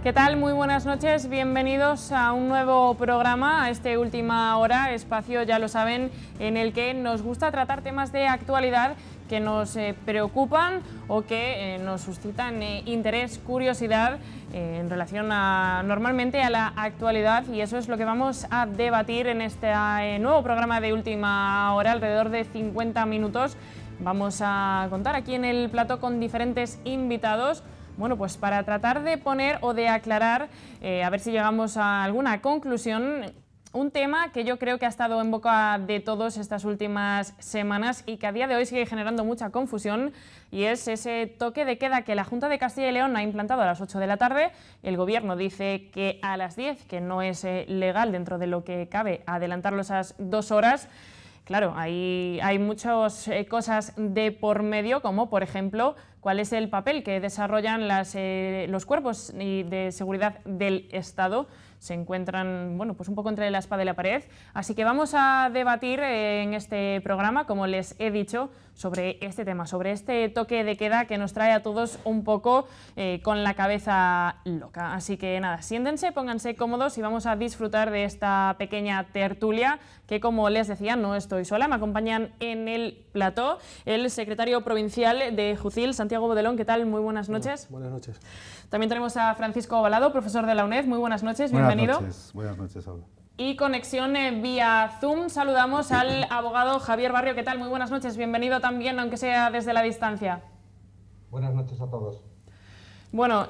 ¿Qué tal? Muy buenas noches, bienvenidos a un nuevo programa, a este Última Hora, espacio, ya lo saben, en el que nos gusta tratar temas de actualidad que nos preocupan o que nos suscitan interés, curiosidad en relación normalmente a la actualidad, y eso es lo que vamos a debatir en este nuevo programa de Última Hora, alrededor de 50 minutos. Vamos a contar aquí en el plató con diferentes invitados. Bueno, pues para tratar de poner o de aclarar, a ver si llegamos a alguna conclusión, un tema que yo creo que ha estado en boca de todos estas últimas semanas y que a día de hoy sigue generando mucha confusión, y es ese toque de queda que la Junta de Castilla y León ha implantado a las 8 de la tarde. El Gobierno dice que a las 10, que no es legal dentro de lo que cabe adelantarlo esas 2 horas. Claro, hay muchas cosas de por medio, como por ejemplo, cuál es el papel que desarrollan los cuerpos de seguridad del Estado. Se encuentran, bueno, pues un poco entre la espada y la pared. Así que vamos a debatir en este programa, como les he dicho, sobre este tema, sobre este toque de queda que nos trae a todos un poco con la cabeza loca. Así que nada, siéntense, pónganse cómodos y vamos a disfrutar de esta pequeña tertulia que, como les decía, no estoy sola. Me acompañan en el plató el secretario provincial de Jucil, Santiago Bodelón. ¿Qué tal? Muy buenas noches. Buenas noches. También tenemos a Francisco Ovalado, profesor de la UNED. Muy buenas noches, bienvenido. Buenas noches, Alba. Y conexión vía Zoom, saludamos al abogado Javier Barrio. ¿Qué tal? Muy buenas noches, bienvenido también, aunque sea desde la distancia. Buenas noches a todos. Bueno,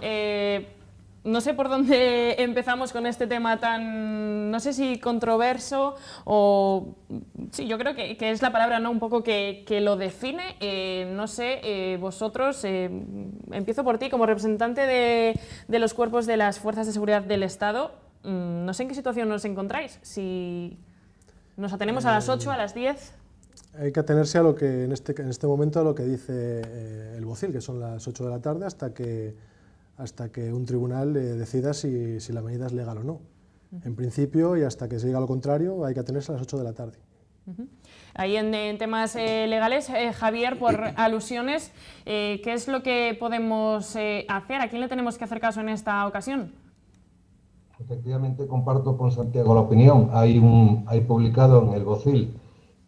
no sé por dónde empezamos con este tema tan, no sé si controverso o... Sí, yo creo que es la palabra, ¿no?, un poco que lo define. No sé, vosotros, empiezo por ti, como representante de los cuerpos de las fuerzas de seguridad del Estado. No sé en qué situación nos encontráis, si nos atenemos a las 8, a las 10... Hay que atenerse a lo que en este momento a lo que dice el BOCIL, que son las 8 de la tarde, hasta que un tribunal decida si la medida es legal o no. En principio, y hasta que se diga lo contrario, hay que atenerse a las 8 de la tarde. Ahí en temas legales, Javier, por alusiones, ¿qué es lo que podemos hacer? ¿A quién le tenemos que hacer caso en esta ocasión? Efectivamente, comparto con Santiago la opinión. Hay publicado en el BOCIL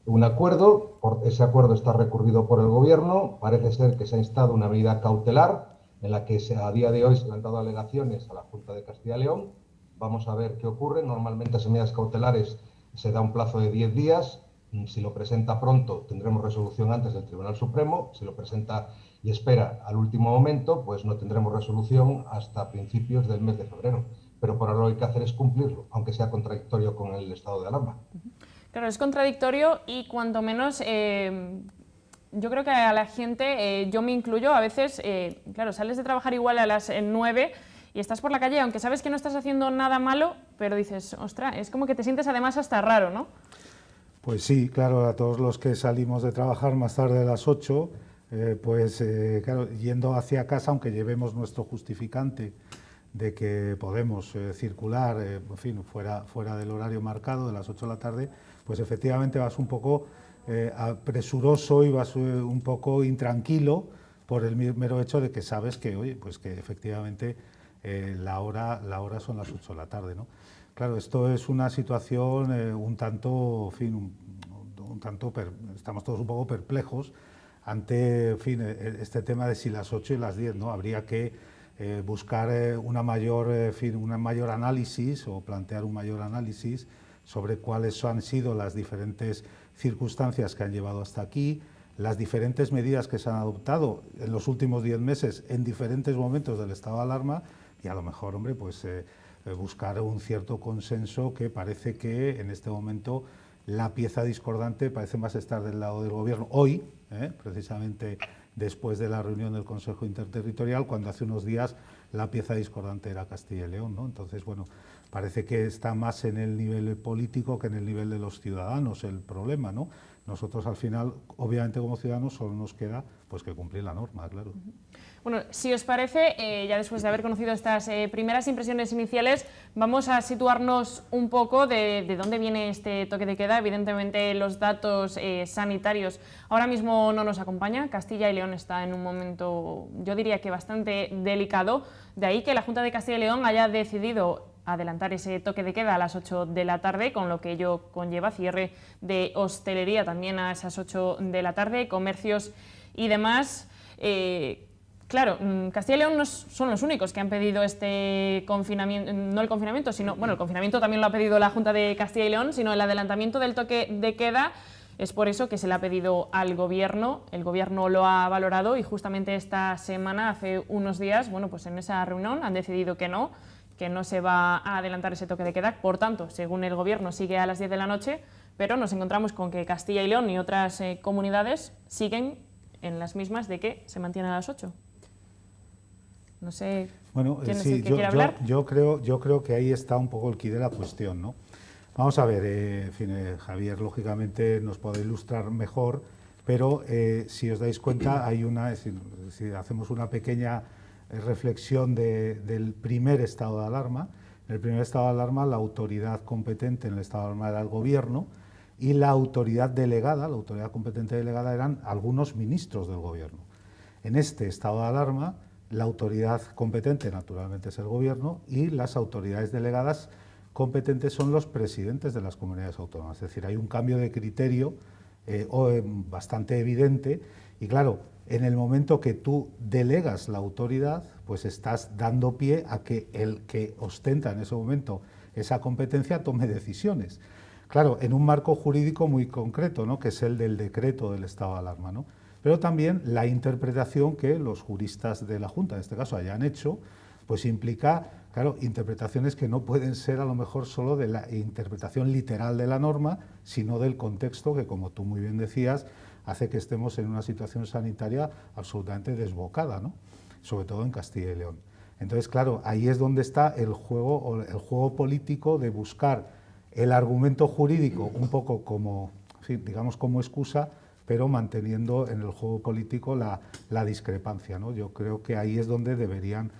un acuerdo, ese acuerdo está recurrido por el Gobierno, parece ser que se ha instado una medida cautelar en la que a día de hoy se le han dado alegaciones a la Junta de Castilla y León. Vamos a ver qué ocurre. Normalmente esas medidas cautelares se da un plazo de 10 días. Si lo presenta pronto, tendremos resolución antes del Tribunal Supremo. Si lo presenta y espera al último momento, pues no tendremos resolución hasta principios del mes de febrero. Pero por ahora lo que hay que hacer es cumplirlo, aunque sea contradictorio con el estado de alarma. Claro, es contradictorio y cuanto menos, yo creo que a la gente, yo me incluyo, a veces, claro, sales de trabajar igual a las 9 y estás por la calle, aunque sabes que no estás haciendo nada malo, pero dices, ostras, es como que te sientes además hasta raro, ¿no? Pues sí, claro, a todos los que salimos de trabajar más tarde de las 8, claro, yendo hacia casa, aunque llevemos nuestro justificante de que podemos circular, en fin, fuera del horario marcado de las 8 de la tarde, pues efectivamente vas un poco presuroso y vas un poco intranquilo por el mero hecho de que sabes que, oye, pues que efectivamente la hora son las 8 de la tarde, ¿no? Claro, esto es una situación un tanto, en fin, estamos todos un poco perplejos ante, en fin, este tema de si las 8 y las 10, ¿no? Habría que buscar un mayor análisis o plantear un mayor análisis sobre cuáles han sido las diferentes circunstancias que han llevado hasta aquí, las diferentes medidas que se han adoptado en los últimos 10 meses en diferentes momentos del estado de alarma y a lo mejor, hombre, pues buscar un cierto consenso que parece que en este momento la pieza discordante parece más estar del lado del Gobierno. Hoy, precisamente después de la reunión del Consejo Interterritorial, cuando hace unos días la pieza discordante era Castilla y León, ¿no? Entonces, bueno, parece que está más en el nivel político que en el nivel de los ciudadanos el problema, ¿no? Nosotros al final, obviamente como ciudadanos, solo nos queda pues que cumplir la norma, claro. Bueno, si os parece, ya después de haber conocido estas primeras impresiones iniciales, vamos a situarnos un poco de dónde viene este toque de queda. Evidentemente, los datos sanitarios ahora mismo no nos acompañan. Castilla y León está en un momento, yo diría que bastante delicado. De ahí que la Junta de Castilla y León haya decidido adelantar ese toque de queda a las 8 de la tarde, con lo que ello conlleva cierre de hostelería también a esas 8 de la tarde, comercios y demás. Claro, Castilla y León no son los únicos que han pedido este confinamiento, no el confinamiento, sino, bueno, el confinamiento también lo ha pedido la Junta de Castilla y León, sino el adelantamiento del toque de queda. Es por eso que se le ha pedido al Gobierno, el Gobierno lo ha valorado y justamente esta semana, hace unos días, bueno, pues en esa reunión han decidido que no se va a adelantar ese toque de queda. Por tanto, según el Gobierno, sigue a las 10 de la noche, pero nos encontramos con que Castilla y León y otras comunidades siguen en las mismas de que se mantiene a las 8. No sé, bueno, ¿quién sí, es el que quiere hablar? Yo creo que ahí está un poco el quid de la cuestión, ¿no? Vamos a ver, en fin, Javier, lógicamente nos puede ilustrar mejor, pero si os dais cuenta, hay si hacemos una pequeña reflexión del primer estado de alarma. En el primer estado de alarma, la autoridad competente en el estado de alarma era el Gobierno y la autoridad delegada, la autoridad competente delegada, eran algunos ministros del Gobierno. En este estado de alarma, la autoridad competente, naturalmente, es el Gobierno y las autoridades delegadas competentes son los presidentes de las comunidades autónomas. Es decir, hay un cambio de criterio bastante evidente y, claro, en el momento que tú delegas la autoridad, pues estás dando pie a que el que ostenta en ese momento esa competencia tome decisiones. Claro, en un marco jurídico muy concreto, ¿no?, que es el del decreto del estado de alarma, ¿no? Pero también la interpretación que los juristas de la Junta, en este caso, hayan hecho, pues implica, claro, interpretaciones que no pueden ser a lo mejor solo de la interpretación literal de la norma, sino del contexto que, como tú muy bien decías, hace que estemos en una situación sanitaria absolutamente desbocada, ¿no?, sobre todo en Castilla y León. Entonces, claro, ahí es donde está el juego político de buscar el argumento jurídico un poco como, en fin, digamos, como excusa, pero manteniendo en el juego político la discrepancia, ¿no? Yo creo que ahí es donde deberían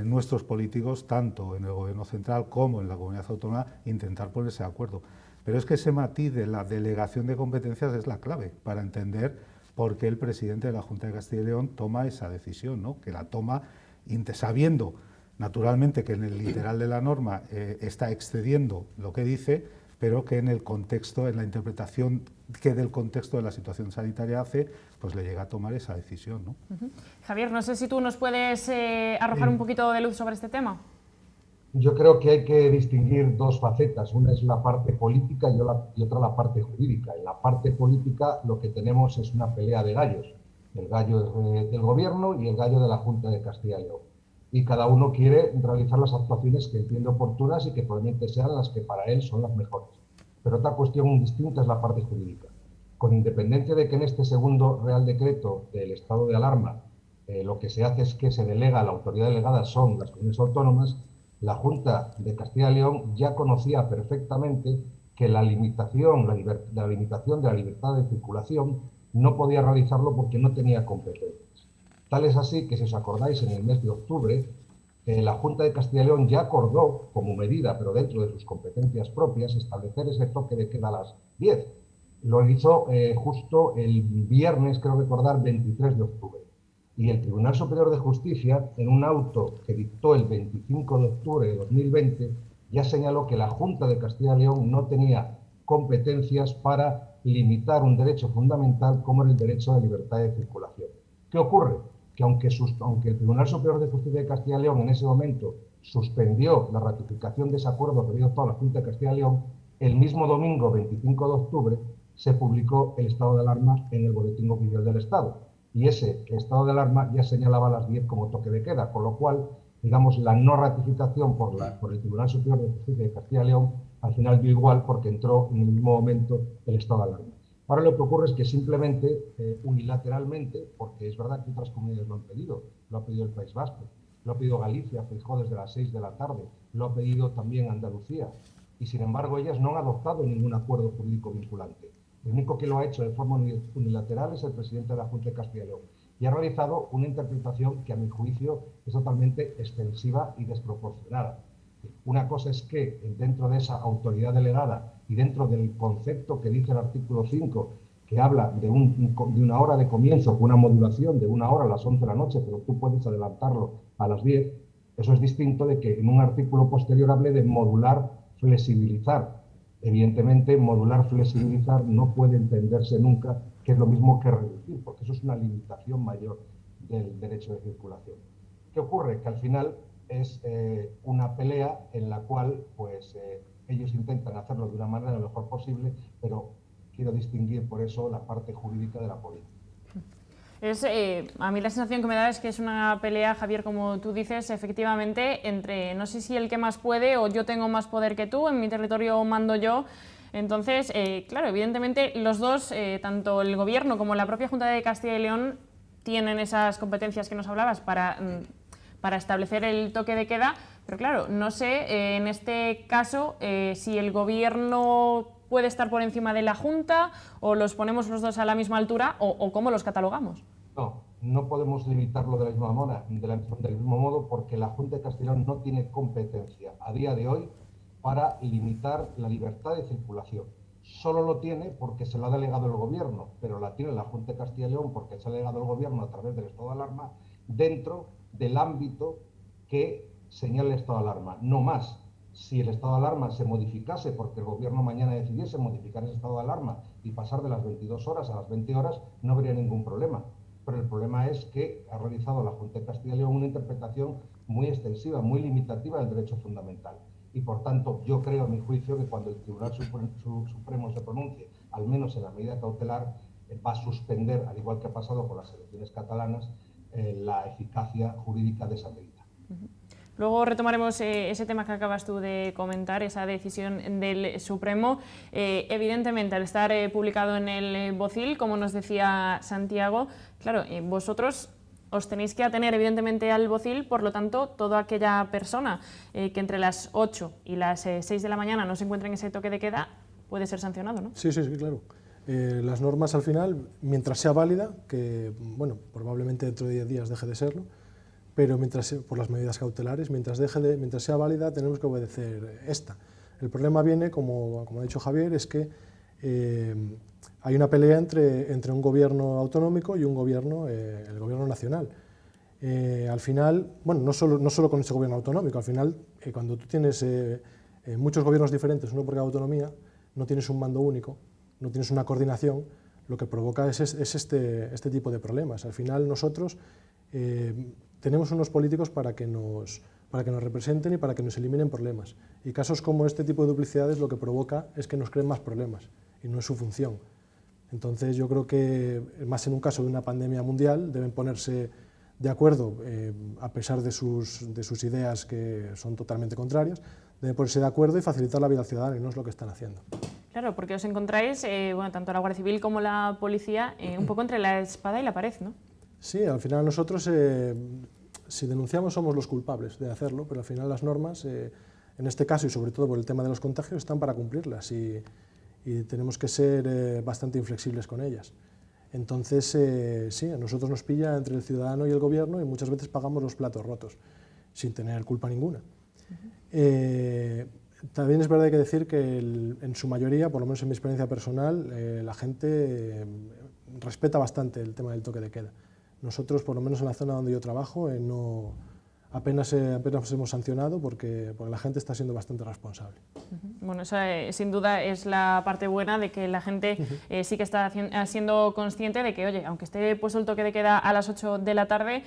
nuestros políticos, tanto en el Gobierno central como en la comunidad autónoma, intentar ponerse de acuerdo. Pero es que ese matiz de la delegación de competencias es la clave para entender por qué el presidente de la Junta de Castilla y León toma esa decisión, ¿no?, que la toma sabiendo, naturalmente, que en el literal de la norma está excediendo lo que dice, pero que en el contexto, en la interpretación que del contexto de la situación sanitaria hace, pues le llega a tomar esa decisión, ¿no? Javier, no sé si tú nos puedes arrojar un poquito de luz sobre este tema. Yo creo que hay que distinguir dos facetas. Una es la parte política y otra la parte jurídica. En la parte política lo que tenemos es una pelea de gallos. El gallo del Gobierno y el gallo de la Junta de Castilla y León. Y cada uno quiere realizar las actuaciones que entiende oportunas y que probablemente sean las que para él son las mejores. Pero otra cuestión distinta es la parte jurídica. Con independencia de que en este segundo Real Decreto del estado de alarma lo que se hace es que se delega, la autoridad delegada son las comunidades autónomas, la Junta de Castilla y León ya conocía perfectamente que la limitación de la libertad de circulación no podía realizarlo porque no tenía competencias. Tal es así que, si os acordáis, en el mes de octubre, la Junta de Castilla y León ya acordó, como medida, pero dentro de sus competencias propias, establecer ese toque de queda a las 10. Lo hizo justo el viernes, creo recordar, 23 de octubre. Y el Tribunal Superior de Justicia, en un auto que dictó el 25 de octubre de 2020, ya señaló que la Junta de Castilla y León no tenía competencias para limitar un derecho fundamental como el derecho a la libertad de circulación. ¿Qué ocurre? Que aunque el Tribunal Superior de Justicia de Castilla y León en ese momento suspendió la ratificación de ese acuerdo que había adoptado la Junta de Castilla y León, el mismo domingo 25 de octubre se publicó el estado de alarma en el Boletín Oficial del Estado. Y ese estado de alarma ya señalaba a las 10 como toque de queda, con lo cual, digamos, la no ratificación por el Tribunal Superior de Justicia de Castilla y León al final dio igual porque entró en el mismo momento el estado de alarma. Ahora lo que ocurre es que simplemente, unilateralmente, porque es verdad que otras comunidades lo han pedido, lo ha pedido el País Vasco, lo ha pedido Galicia, Feijóo desde las 6 de la tarde, lo ha pedido también Andalucía, y sin embargo ellas no han adoptado ningún acuerdo jurídico vinculante. El único que lo ha hecho de forma unilateral es el presidente de la Junta de Castilla y León. y ha realizado una interpretación que a mi juicio es totalmente extensiva y desproporcionada. Una cosa es que dentro de esa autoridad delegada y dentro del concepto que dice el artículo 5, que habla de una hora de comienzo, con una modulación de 1 hora a las 11 de la noche, pero tú puedes adelantarlo a las 10, eso es distinto de que en un artículo posterior hable de modular, flexibilizar. Evidentemente, modular, flexibilizar no puede entenderse nunca que es lo mismo que reducir, porque eso es una limitación mayor del derecho de circulación. ¿Qué ocurre? Que al final es una pelea en la cual pues, ellos intentan hacerlo de una manera lo mejor posible, pero quiero distinguir por eso la parte jurídica de la política. A mí la sensación que me da es que es una pelea, Javier, como tú dices, efectivamente, entre no sé si el que más puede o yo tengo más poder que tú, en mi territorio mando yo. Entonces, claro, evidentemente los dos, tanto el Gobierno como la propia Junta de Castilla y León, tienen esas competencias que nos hablabas para establecer el toque de queda, pero claro, no sé en este caso si el Gobierno puede estar por encima de la Junta o los ponemos los dos a la misma altura o cómo los catalogamos. No, no podemos limitarlo de la misma manera, del mismo modo, porque la Junta de Castilla y León no tiene competencia a día de hoy para limitar la libertad de circulación. Solo lo tiene porque se lo ha delegado el Gobierno, pero la tiene la Junta de Castilla y León porque se ha delegado el Gobierno a través del estado de alarma dentro del ámbito que señala el estado de alarma, no más. Si el estado de alarma se modificase porque el Gobierno mañana decidiese modificar ese estado de alarma y pasar de las 22 horas a las 20 horas, no habría ningún problema. Pero el problema es que ha realizado la Junta de Castilla y León una interpretación muy extensiva, muy limitativa del derecho fundamental. Y por tanto, yo creo, a mi juicio, que cuando el Tribunal Supremo se pronuncie, al menos en la medida cautelar, va a suspender, al igual que ha pasado con las elecciones catalanas, la eficacia jurídica de esa medida. Luego retomaremos ese tema que acabas tú de comentar, esa decisión del Supremo. Evidentemente, al estar publicado en el BOCIL, como nos decía Santiago, claro, vosotros os tenéis que atener evidentemente al BOCIL, por lo tanto, toda aquella persona que entre las 8 y las 6 de la mañana no se encuentre en ese toque de queda puede ser sancionado, ¿no? Sí, claro. Las normas al final, mientras sea válida, que bueno, probablemente dentro de 10 días deje de serlo, pero por las medidas cautelares, mientras sea válida, tenemos que obedecer esta. El problema viene, como ha dicho Javier, es que hay una pelea entre un gobierno autonómico y un gobierno, el gobierno nacional. Al final, bueno, no solo con ese gobierno autonómico, al final, cuando tú tienes muchos gobiernos diferentes, uno por cada autonomía, no tienes un mando único, no tienes una coordinación, lo que provoca es este tipo de problemas. Al final nosotros tenemos unos políticos para que nos representen y para que nos eliminen problemas. Y casos como este tipo de duplicidades lo que provoca es que nos creen más problemas, y no es su función. Entonces yo creo que, más en un caso de una pandemia mundial, deben ponerse de acuerdo, a pesar de sus ideas que son totalmente contrarias, deben ponerse de acuerdo y facilitar la vida al ciudadano, y no es lo que están haciendo. Claro, porque os encontráis, bueno, tanto la Guardia Civil como la policía, un poco entre la espada y la pared, ¿no? Sí, al final nosotros, si denunciamos, somos los culpables de hacerlo, pero al final las normas, en este caso y sobre todo por el tema de los contagios, están para cumplirlas y tenemos que ser bastante inflexibles con ellas. Entonces, sí, a nosotros nos pilla entre el ciudadano y el gobierno y muchas veces pagamos los platos rotos, sin tener culpa ninguna. También es verdad, hay que decir que en su mayoría, por lo menos en mi experiencia personal, la gente respeta bastante el tema del toque de queda. Nosotros, por lo menos en la zona donde yo trabajo, apenas hemos sancionado porque la gente está siendo bastante responsable. Bueno, esa sin duda es la parte buena de que la gente sí que está siendo consciente de que, oye, aunque esté puesto el toque de queda a las 8 de la tarde,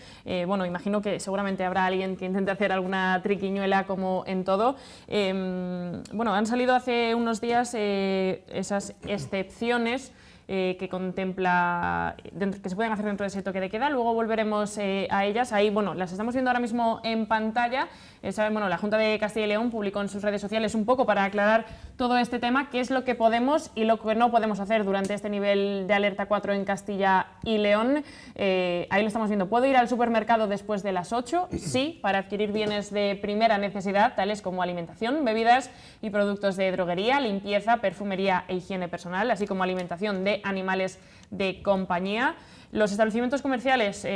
bueno, imagino que seguramente habrá alguien que intente hacer alguna triquiñuela como en todo. Bueno, han salido hace unos días esas excepciones que contempla, que se pueden hacer dentro de ese toque de queda. Luego volveremos a ellas. Ahí, bueno, las estamos viendo ahora mismo en pantalla. Bueno, la Junta de Castilla y León publicó en sus redes sociales un poco para aclarar todo este tema, qué es lo que podemos y lo que no podemos hacer durante este nivel de alerta 4 en Castilla y León. Ahí lo estamos viendo. ¿Puedo ir al supermercado después de las 8? Sí, para adquirir bienes de primera necesidad, tales como alimentación, bebidas y productos de droguería, limpieza, perfumería e higiene personal, así como alimentación de animales de compañía. Los establecimientos comerciales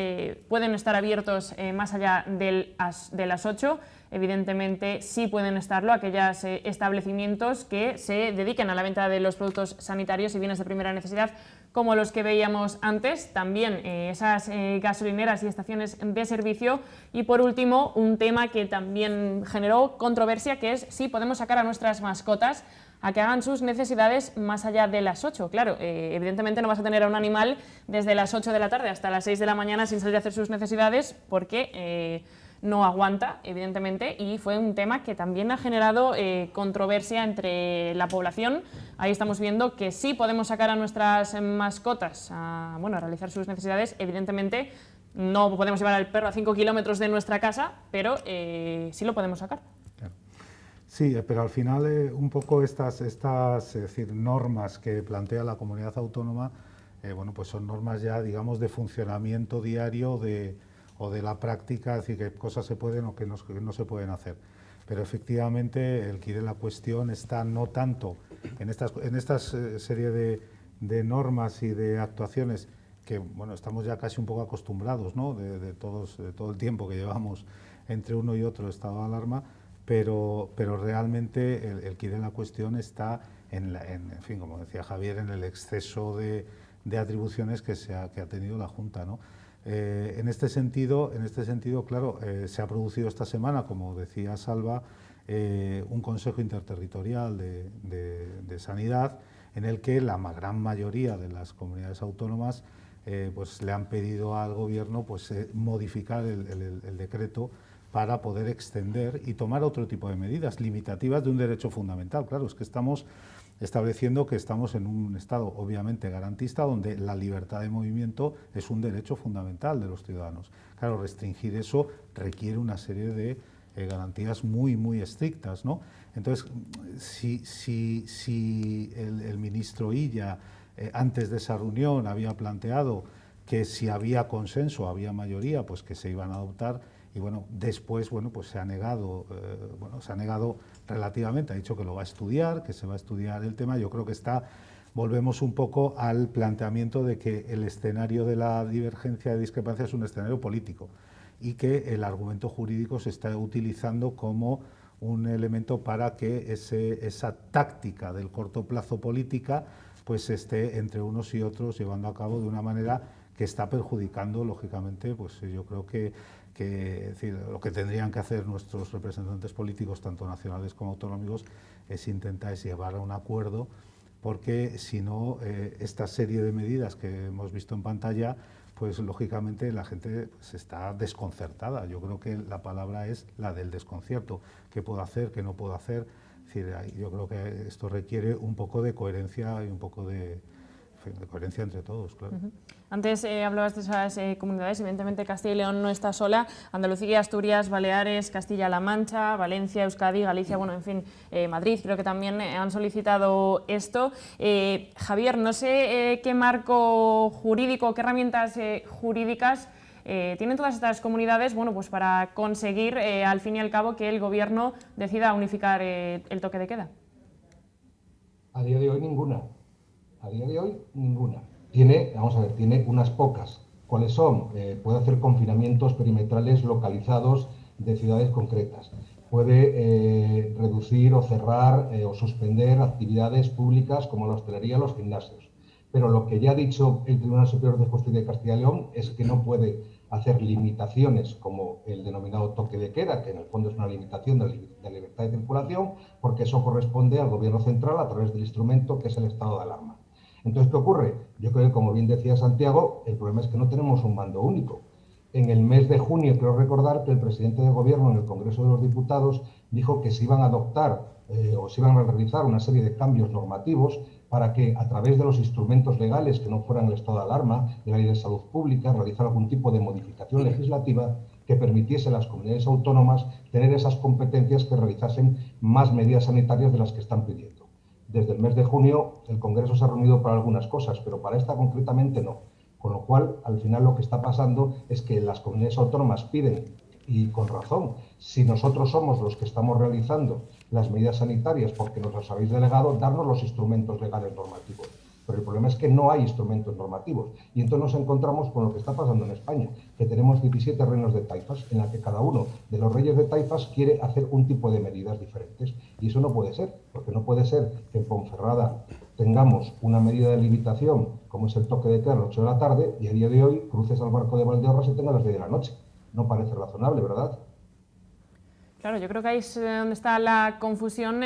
pueden estar abiertos más allá de las 8. Evidentemente sí pueden estarlo aquellos establecimientos que se dediquen a la venta de los productos sanitarios y bienes de primera necesidad, como los que veíamos antes, también esas gasolineras y estaciones de servicio. Y por último, un tema que también generó controversia, que es si podemos sacar a nuestras mascotas a que hagan sus necesidades más allá de las 8. Claro, evidentemente no vas a tener a un animal desde las 8 de la tarde hasta las 6 de la mañana sin salir a hacer sus necesidades, porque no aguanta, evidentemente, y fue un tema que también ha generado controversia entre la población. Ahí estamos viendo que sí podemos sacar a nuestras mascotas a realizar sus necesidades. Evidentemente no podemos llevar al perro a 5 kilómetros de nuestra casa, pero sí lo podemos sacar. Sí, pero al final un poco estas es decir, normas que plantea la comunidad autónoma, pues son normas ya, digamos, de funcionamiento diario o de la práctica, es decir, que cosas se pueden o que no se pueden hacer. Pero efectivamente el quid de la cuestión está no tanto en estas serie de normas y de actuaciones que estamos ya casi un poco acostumbrados, ¿no? de todo el tiempo que llevamos entre uno y otro estado de alarma, pero realmente el quid de la cuestión está en fin, como decía Javier, en el exceso de atribuciones que ha tenido la Junta, ¿no? En este sentido, claro, se ha producido esta semana, como decía Salva, un Consejo Interterritorial de Sanidad, en el que la gran mayoría de las comunidades autónomas pues le han pedido al Gobierno modificar el decreto para poder extender y tomar otro tipo de medidas limitativas de un derecho fundamental. Claro, es que estamos estableciendo que estamos en un Estado obviamente garantista, donde la libertad de movimiento es un derecho fundamental de los ciudadanos. Claro, restringir eso requiere una serie de garantías muy, muy estrictas, ¿no? Entonces, si el ministro Illa, antes de esa reunión, había planteado que si había consenso, había mayoría, pues que se iban a adoptar, y después pues se ha negado relativamente, ha dicho que lo va a estudiar, que se va a estudiar el tema. Yo creo que volvemos un poco al planteamiento de que el escenario de la divergencia de discrepancia es un escenario político y que el argumento jurídico se está utilizando como un elemento para que esa táctica del corto plazo política pues esté entre unos y otros llevando a cabo de una manera que está perjudicando, lógicamente, pues yo creo que es decir, lo que tendrían que hacer nuestros representantes políticos, tanto nacionales como autonómicos, es intentar llevar a un acuerdo, porque si no, esta serie de medidas que hemos visto en pantalla, pues lógicamente la gente está desconcertada. Yo creo que la palabra es la del desconcierto. ¿Qué puedo hacer? ¿Qué no puedo hacer? Es decir, yo creo que esto requiere un poco de coherencia y un poco de coherencia entre todos, claro. Antes hablabas de esas comunidades, evidentemente Castilla y León no está sola, Andalucía, Asturias, Baleares, Castilla-La Mancha, Valencia, Euskadi, Galicia, en fin, Madrid, creo que también han solicitado esto. Javier, no sé qué marco jurídico, qué herramientas jurídicas tienen todas estas comunidades pues para conseguir, al fin y al cabo, que el Gobierno decida unificar el toque de queda. A día de hoy ninguna. A día de hoy, ninguna. Tiene unas pocas. ¿Cuáles son? Puede hacer confinamientos perimetrales localizados de ciudades concretas. Puede reducir o cerrar o suspender actividades públicas como la hostelería o los gimnasios. Pero lo que ya ha dicho el Tribunal Superior de Justicia de Castilla y León es que no puede hacer limitaciones como el denominado toque de queda, que en el fondo es una limitación de la libertad de circulación, porque eso corresponde al Gobierno central a través del instrumento que es el estado de alarma. Entonces, ¿qué ocurre? Yo creo que, como bien decía Santiago, el problema es que no tenemos un mando único. En el mes de junio, creo recordar que el presidente del Gobierno en el Congreso de los Diputados dijo que se iban a adoptar o se iban a realizar una serie de cambios normativos para que, a través de los instrumentos legales que no fueran el estado de alarma, de la Ley de Salud Pública, realizar algún tipo de modificación legislativa que permitiese a las comunidades autónomas tener esas competencias que realizasen más medidas sanitarias de las que están pidiendo. desde el mes de junio el Congreso se ha reunido para algunas cosas, pero para esta concretamente no. Con lo cual, al final lo que está pasando es que las comunidades autónomas piden, y con razón, si nosotros somos los que estamos realizando las medidas sanitarias porque nos las habéis delegado, darnos los instrumentos legales normativos. Pero el problema es que no hay instrumentos normativos. Y entonces nos encontramos con lo que está pasando en España, que tenemos 17 reinos de taifas, en la que cada uno de los reyes de taifas quiere hacer un tipo de medidas diferentes. Y eso no puede ser, porque no puede ser que en Ponferrada tengamos una medida de limitación, como es el toque de queda a las 8 de la tarde, y a día de hoy cruces al barco de Valdeorras y tengas las 10 de la noche. No parece razonable, ¿verdad? Claro, yo creo que ahí es donde está la confusión,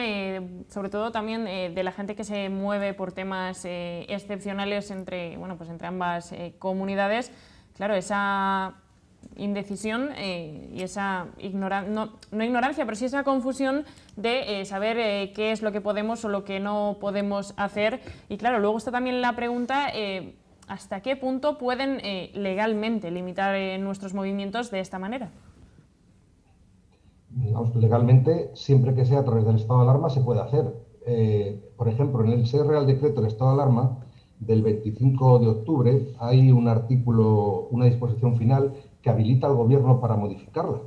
sobre todo también de la gente que se mueve por temas excepcionales entre, bueno, pues entre ambas comunidades. Claro, esa indecisión y esa no ignorancia, pero sí esa confusión de saber qué es lo que podemos o lo que no podemos hacer. Y claro, luego está también la pregunta, ¿hasta qué punto pueden legalmente limitar nuestros movimientos de esta manera? Legalmente, siempre que sea a través del estado de alarma, se puede hacer. Por ejemplo, en el Real Decreto del estado de alarma del 25 de octubre hay un artículo, una disposición final que habilita al Gobierno para modificarla.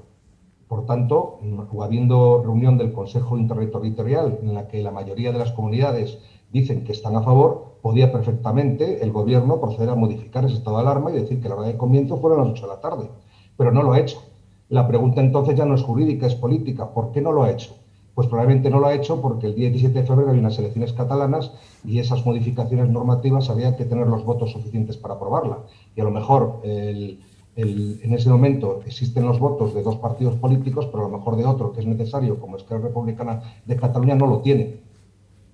Por tanto, o habiendo reunión del Consejo Interterritorial en la que la mayoría de las comunidades dicen que están a favor, podía perfectamente el Gobierno proceder a modificar ese estado de alarma y decir que la hora de comienzo fuera a las 8 de la tarde. Pero no lo ha hecho. La pregunta entonces ya no es jurídica, es política. ¿Por qué no lo ha hecho? Pues probablemente no lo ha hecho porque el día 17 de febrero hay unas elecciones catalanas y esas modificaciones normativas había que tener los votos suficientes para aprobarla. Y a lo mejor en ese momento existen los votos de dos partidos políticos, pero a lo mejor de otro que es necesario, como Esquerra Republicana de Cataluña, no lo tiene.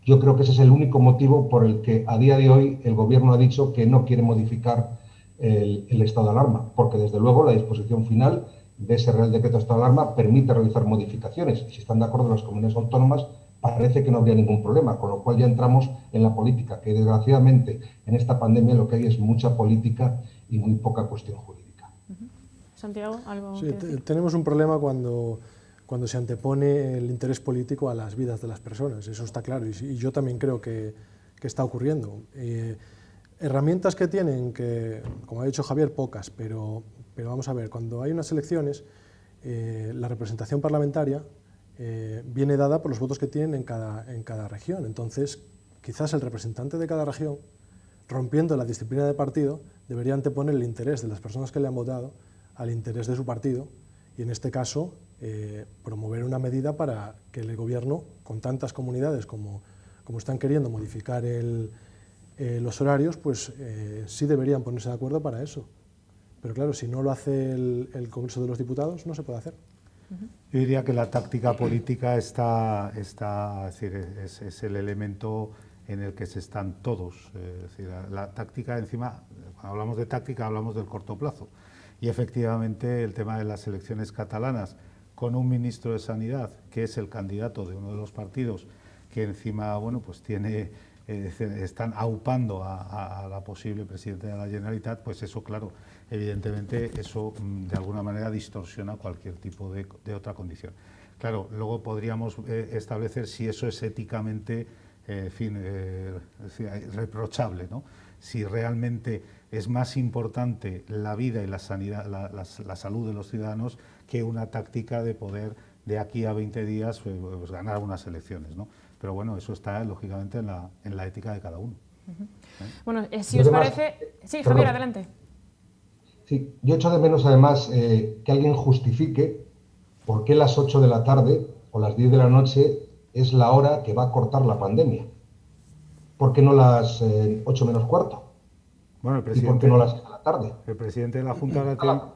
Yo creo que ese es el único motivo por el que a día de hoy el Gobierno ha dicho que no quiere modificar el estado de alarma, porque desde luego la disposición final de ese Real Decreto de estado de alarma permite realizar modificaciones. Y si están de acuerdo las comunidades autónomas, parece que no habría ningún problema, con lo cual ya entramos en la política, que desgraciadamente en esta pandemia lo que hay es mucha política y muy poca cuestión jurídica. Santiago, ¿algo sí, que decir? Tenemos un problema cuando se antepone el interés político a las vidas de las personas, eso está claro, y yo también creo que está ocurriendo. Herramientas que tienen, que como ha dicho Javier, pocas, pero vamos a ver, cuando hay unas elecciones, la representación parlamentaria viene dada por los votos que tienen en cada región. Entonces, quizás el representante de cada región, rompiendo la disciplina de partido, debería anteponer el interés de las personas que le han votado al interés de su partido, y en este caso, promover una medida para que el Gobierno, con tantas comunidades como están queriendo modificar los horarios, pues sí deberían ponerse de acuerdo para eso. Pero claro, si no lo hace el Congreso de los Diputados, no se puede hacer. Yo diría que la táctica política es decir, es el elemento en el que se están todos. Es decir, la táctica, encima, cuando hablamos de táctica, hablamos del corto plazo. Y efectivamente el tema de las elecciones catalanas, con un ministro de Sanidad, que es el candidato de uno de los partidos, que encima, bueno, pues están aupando a la posible presidenta de la Generalitat, pues eso, claro, evidentemente eso de alguna manera distorsiona cualquier tipo de otra condición. Claro, luego podríamos establecer si eso es éticamente, reprochable, ¿no? Si realmente es más importante la vida y la sanidad, la salud de los ciudadanos, que una táctica de poder de aquí a 20 días pues ganar unas elecciones, ¿no? Pero bueno, eso está lógicamente en la ética de cada uno. Bueno, si os parece... Sí, Javier, adelante. Sí, yo echo de menos además que alguien justifique por qué las 8 de la tarde o las 10 de la noche es la hora que va a cortar la pandemia. ¿Por qué no las 8 menos cuarto? Bueno, ¿Y por qué no las 6 de la tarde? El presidente de la Junta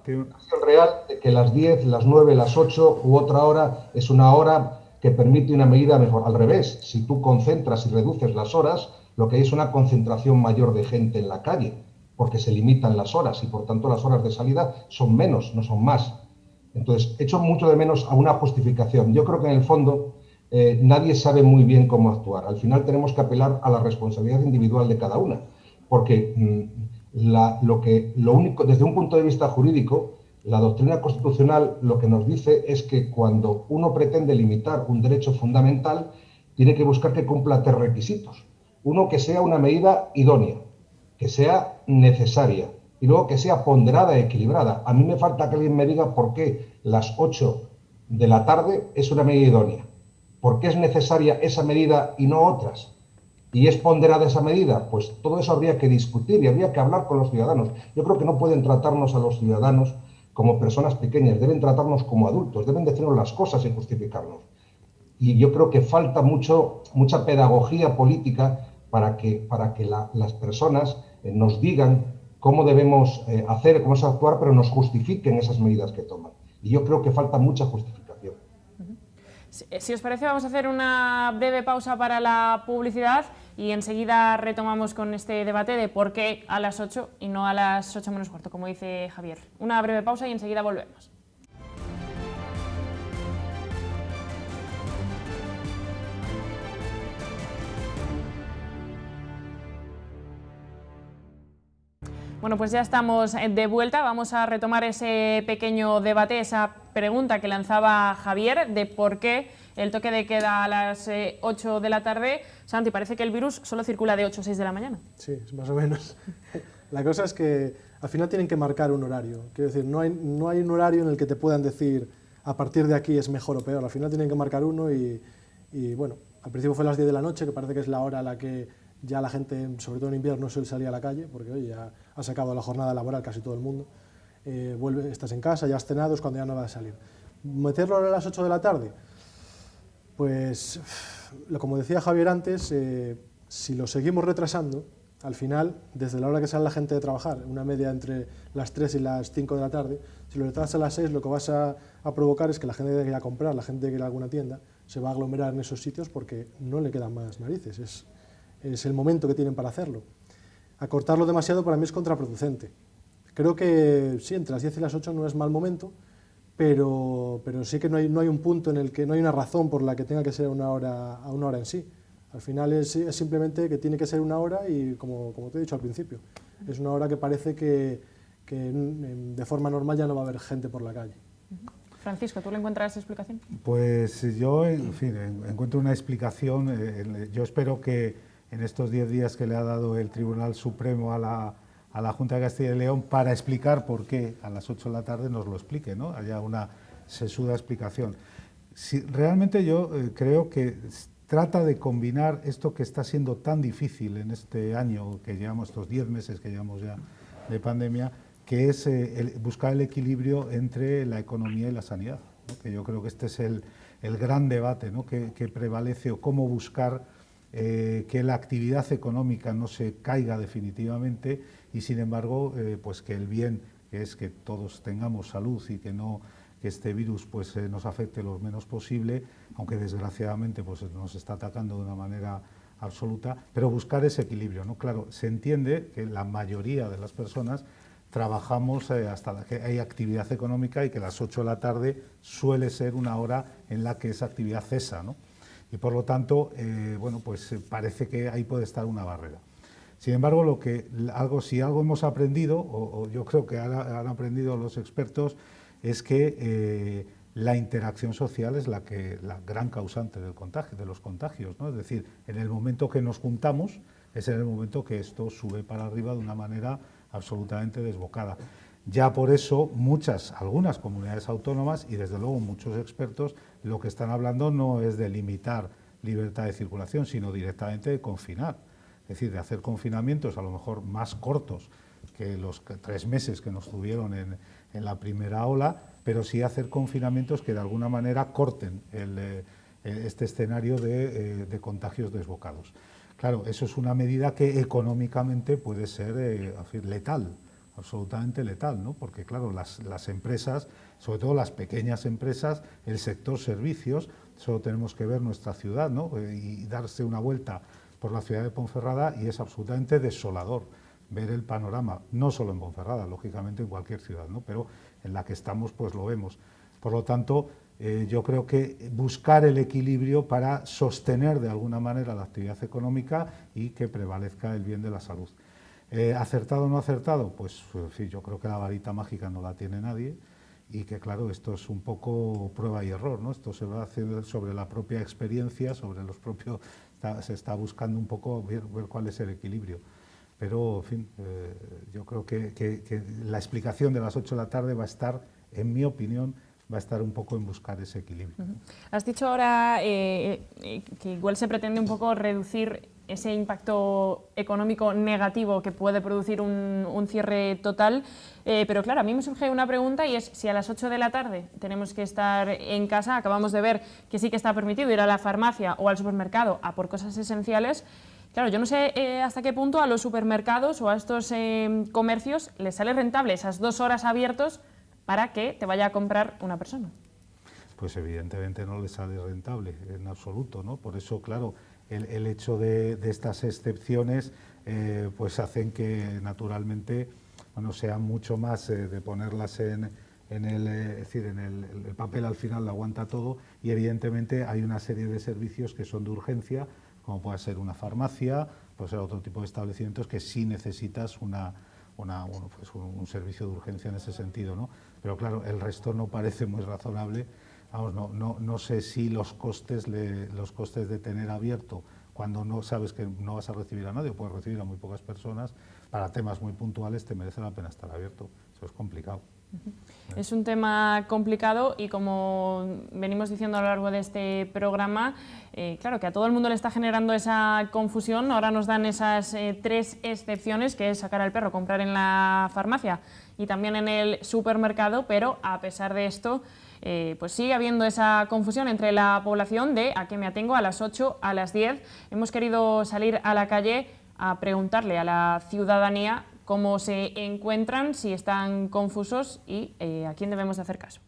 tiene... La situación real de que las 10, las 9, las 8 u otra hora es una hora que permite una medida mejor. Al revés, si tú concentras y reduces las horas, lo que hay es una concentración mayor de gente en la calle, porque se limitan las horas y por tanto las horas de salida son menos, no son más. Entonces, echo mucho de menos a una justificación. Yo creo que en el fondo nadie sabe muy bien cómo actuar. Al final tenemos que apelar a la responsabilidad individual de cada una, porque lo único, desde un punto de vista jurídico, la doctrina constitucional lo que nos dice es que cuando uno pretende limitar un derecho fundamental, tiene que buscar que cumpla 3 requisitos. Uno, que sea una medida idónea, que sea necesaria y luego que sea ponderada y equilibrada. A mí me falta que alguien me diga por qué las 8 de la tarde es una medida idónea, por qué es necesaria esa medida y no otras. ¿Y es ponderada esa medida? Pues todo eso habría que discutir y habría que hablar con los ciudadanos. Yo creo que no pueden tratarnos a los ciudadanos como personas pequeñas, deben tratarnos como adultos, deben decirnos las cosas y justificarnos. Y yo creo que falta mucha pedagogía política para que las personas nos digan cómo debemos hacer, cómo actuar, pero nos justifiquen esas medidas que toman. Y yo creo que falta mucha justificación. Si os parece, vamos a hacer una breve pausa para la publicidad y enseguida retomamos con este debate de por qué a las 8 y no a las 8 menos cuarto, como dice Javier. Una breve pausa y enseguida volvemos. Bueno, pues ya estamos de vuelta. Vamos a retomar ese pequeño debate, esa pregunta que lanzaba Javier de por qué el toque de queda a las 8 de la tarde. Santi, parece que el virus solo circula de 8 a 6 de la mañana. Sí, es más o menos. La cosa es que al final tienen que marcar un horario. Quiero decir, no hay un horario en el que te puedan decir a partir de aquí es mejor o peor. Al final tienen que marcar uno y bueno, al principio fue a las 10 de la noche, que parece que es la hora a la que ya la gente, sobre todo en invierno, suele salir a la calle, porque oye, ya ha sacado la jornada laboral casi todo el mundo. Estás en casa, ya has cenado, es cuando ya no vas a salir. ¿Meterlo a las 8 de la tarde? Pues, como decía Javier antes, si lo seguimos retrasando, al final, desde la hora que sale la gente de trabajar, una media entre las 3 y las 5 de la tarde, si lo retrasas a las 6, lo que vas a provocar es que la gente que quiera comprar, la gente que quiera alguna tienda, se va a aglomerar en esos sitios porque no le quedan más narices, es el momento que tienen para hacerlo. Acortarlo demasiado para mí es contraproducente. Creo que sí, entre las 10 y las 8 no es mal momento, pero sí que no hay un punto en el que no hay una razón por la que tenga que ser a una hora en sí. Al final es simplemente que tiene que ser una hora y, como te he dicho al principio, es una hora que parece que de forma normal ya no va a haber gente por la calle. Francisco, ¿tú le encuentras explicación? Pues yo, en fin, encuentro una explicación. Yo espero que en estos 10 días que le ha dado el Tribunal Supremo a la Junta de Castilla y León para explicar por qué a las 8 de la tarde nos lo explique, ¿no? Haya una sesuda explicación. Realmente yo creo que trata de combinar esto que está siendo tan difícil en este año que llevamos, estos 10 meses que llevamos ya de pandemia, que es buscar el equilibrio entre la economía y la sanidad, ¿no? Que yo creo que este es el gran debate, ¿no? que prevalece, o cómo buscar que la actividad económica no se caiga definitivamente y, sin embargo, pues que el bien, que es que todos tengamos salud y que este virus pues, nos afecte lo menos posible, aunque desgraciadamente pues, nos está atacando de una manera absoluta, pero buscar ese equilibrio, ¿no? Claro, se entiende que la mayoría de las personas trabajamos hasta que hay actividad económica y que las 8 de la tarde suele ser una hora en la que esa actividad cesa, ¿no? Y por lo tanto, bueno, pues parece que ahí puede estar una barrera. Sin embargo, si algo hemos aprendido, o yo creo que han aprendido los expertos, es que la interacción social es la gran causante del contagio, de los contagios, ¿no? Es decir, en el momento que nos juntamos, es en el momento que esto sube para arriba de una manera absolutamente desbocada. Ya por eso algunas comunidades autónomas y desde luego muchos expertos lo que están hablando no es de limitar libertad de circulación, sino directamente de confinar. Es decir, de hacer confinamientos a lo mejor más cortos que los 3 meses que nos tuvieron en la primera ola, pero sí hacer confinamientos que de alguna manera corten este escenario de contagios desbocados. Claro, eso es una medida que económicamente puede ser letal, absolutamente letal, ¿no? Porque claro, las empresas, sobre todo las pequeñas empresas, el sector servicios, solo tenemos que ver nuestra ciudad, ¿no? Y darse una vuelta por la ciudad de Ponferrada y es absolutamente desolador ver el panorama, no solo en Ponferrada, lógicamente en cualquier ciudad, ¿no? Pero en la que estamos pues lo vemos. Por lo tanto, yo creo que buscar el equilibrio para sostener de alguna manera la actividad económica y que prevalezca el bien de la salud. ¿Acertado o no acertado? Pues sí, yo creo que la varita mágica no la tiene nadie y que claro, esto es un poco prueba y error, ¿no? Esto se va a hacer sobre la propia experiencia, sobre los propios, se está buscando un poco ver cuál es el equilibrio. Pero, en fin, yo creo que la explicación de las 8 de la tarde va a estar, en mi opinión, va a estar un poco en buscar ese equilibrio. Has dicho ahora que igual se pretende un poco reducir ese impacto económico negativo que puede producir un cierre total, pero claro, a mí me surge una pregunta y es si a las 8 de la tarde tenemos que estar en casa, acabamos de ver que sí que está permitido ir a la farmacia o al supermercado a por cosas esenciales. Claro, yo no sé hasta qué punto a los supermercados o a estos comercios les sale rentable esas 2 horas abiertos para que te vaya a comprar una persona. Pues evidentemente no les sale rentable en absoluto, ¿no? Por eso, claro, el hecho de estas excepciones pues hacen que naturalmente, bueno, sean mucho más de ponerlas en el papel al final lo aguanta todo, y evidentemente hay una serie de servicios que son de urgencia, como puede ser una farmacia, puede ser otro tipo de establecimientos que sí necesitas un servicio de urgencia en ese sentido, ¿no? Pero claro, el resto no parece muy razonable. Vamos, no sé si los costes de tener abierto cuando no sabes que no vas a recibir a nadie o puedes recibir a muy pocas personas, para temas muy puntuales te merece la pena estar abierto. Eso es complicado. Es un tema complicado y, como venimos diciendo a lo largo de este programa, claro, que a todo el mundo le está generando esa confusión. Ahora nos dan esas 3 excepciones, que es sacar al perro, comprar en la farmacia y también en el supermercado, pero a pesar de esto, pues sigue habiendo esa confusión entre la población de a qué me atengo, a las 8, a las 10. Hemos querido salir a la calle a preguntarle a la ciudadanía cómo se encuentran, si están confusos y a quién debemos de hacer caso.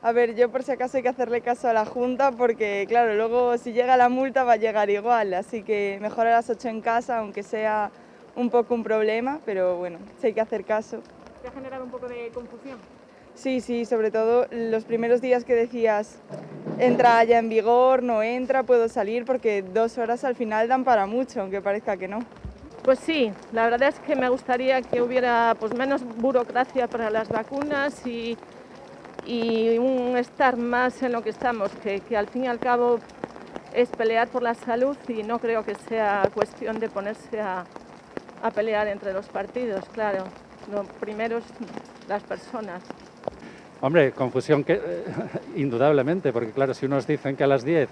A ver, yo por si acaso hay que hacerle caso a la Junta porque, claro, luego si llega la multa va a llegar igual, así que mejor a las 8 en casa, aunque sea un poco un problema, pero bueno, sí hay que hacer caso. ¿Te ha generado un poco de confusión? Sí, sobre todo los primeros días que decías, entra ya en vigor, no entra, puedo salir, porque 2 horas al final dan para mucho, aunque parezca que no. Pues sí, la verdad es que me gustaría que hubiera pues menos burocracia para las vacunas y un estar más en lo que estamos, que al fin y al cabo es pelear por la salud, y no creo que sea cuestión de ponerse a pelear entre los partidos, claro. Lo primero es las personas. Hombre, confusión indudablemente, porque claro, si unos dicen que a las 10